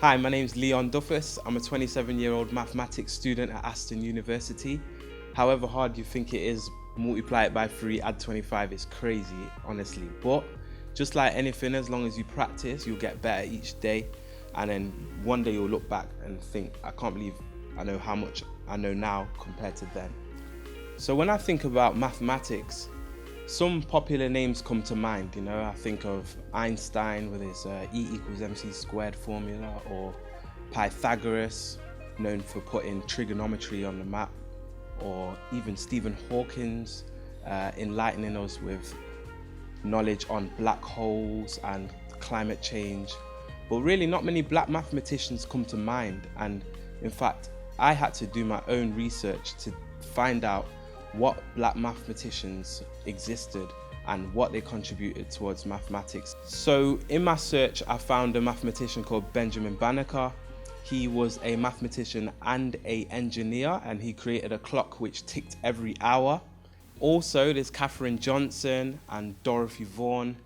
Hi, my name's Duffus. I'm a 27-year-old mathematics student at Aston University. However hard you think it is, multiply it by 3, add 25, it's crazy, honestly. But just like anything, as long as you practice, you'll get better each day. And then one day you'll look back and think, I can't believe I know how much I know now compared to then. So when I think about mathematics, some popular names come to mind. I think of Einstein with his E=mc² formula, or Pythagoras, known for putting trigonometry on the map, or even Stephen Hawking's enlightening us with knowledge on black holes and climate change. But really not many black mathematicians come to mind, and in fact I had to do my own research to find out what black mathematicians existed and what they contributed towards mathematics. So in my search, I found a mathematician called Benjamin Banneker. He was a mathematician and an engineer, and he created a clock which ticked every hour. Also, there's Katherine Johnson and Dorothy Vaughan.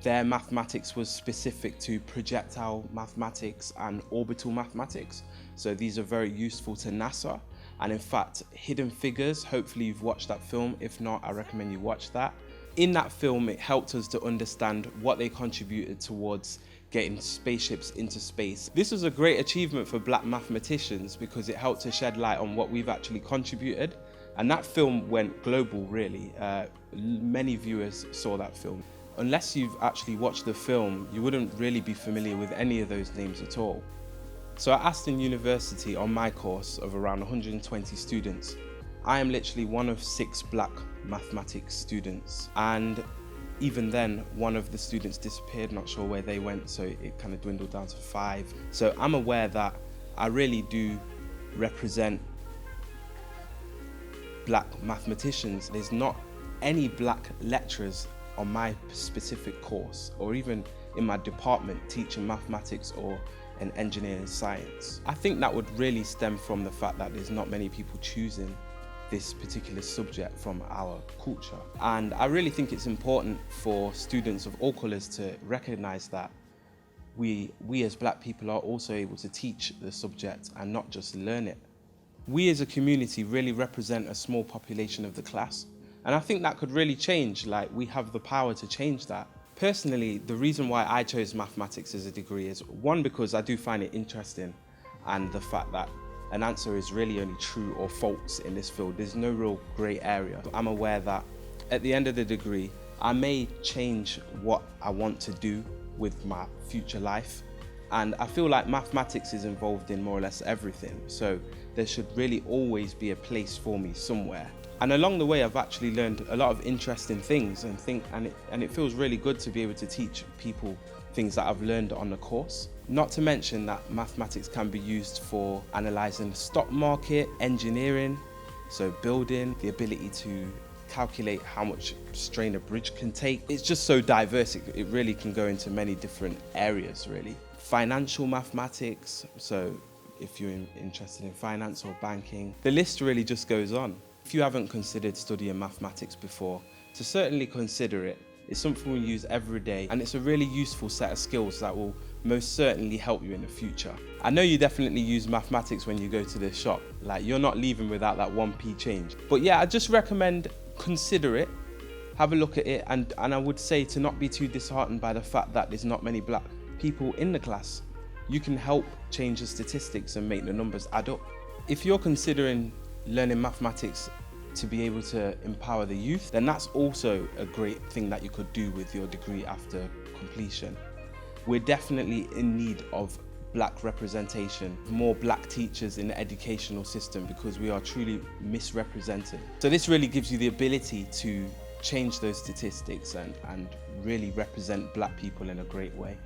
Their mathematics was specific to projectile mathematics and orbital mathematics. So these are very useful to NASA. And in fact, Hidden Figures, hopefully you've watched that film. If not, I recommend you watch that. In that film, it helped us to understand what they contributed towards getting spaceships into space. This was a great achievement for black mathematicians because it helped to shed light on what we've actually contributed. And that film went global, really. Many viewers saw that film. Unless you've actually watched the film, you wouldn't really be familiar with any of those names at all. So at Aston University, on my course of around 120 students, I am literally one of 6 black mathematics students. And even then, one of the students disappeared, not sure where they went, so it kind of dwindled down to 5. So I'm aware that I really do represent black mathematicians. There's not any black lecturers on my specific course, or even in my department teaching mathematics or an engineering science. I think that would really stem from the fact that there's not many people choosing this particular subject from our culture. And I really think it's important for students of all colours to recognise that we as black people are also able to teach the subject and not just learn it. We as a community really represent a small population of the class, and I think that could really change. Like, we have the power to change that. Personally, the reason why I chose mathematics as a degree is, one, because I do find it interesting, and the fact that an answer is really only true or false in this field. There's no real grey area. I'm aware that at the end of the degree, I may change what I want to do with my future life. And I feel like mathematics is involved in more or less everything. So there should really always be a place for me somewhere. And along the way, I've actually learned a lot of interesting things and it feels really good to be able to teach people things that I've learned on the course. Not to mention that mathematics can be used for analysing the stock market, engineering, so building, the ability to calculate how much strain a bridge can take. It's just so diverse, it really can go into many different areas, really. Financial mathematics, so if you're interested in finance or banking, the list really just goes on. If you haven't considered studying mathematics before, to certainly consider it. It's something we use every day, and it's a really useful set of skills that will most certainly help you in the future. I know you definitely use mathematics when you go to the shop. Like, you're not leaving without that 1p change. But yeah, I just recommend consider it, have a look at it, and I would say to not be too disheartened by the fact that there's not many black people in the class. You can help change the statistics and make the numbers add up. If you're considering learning mathematics to be able to empower the youth, then that's also a great thing that you could do with your degree after completion. We're definitely in need of black representation, more black teachers in the educational system, because we are truly misrepresented. So this really gives you the ability to change those statistics and really represent black people in a great way.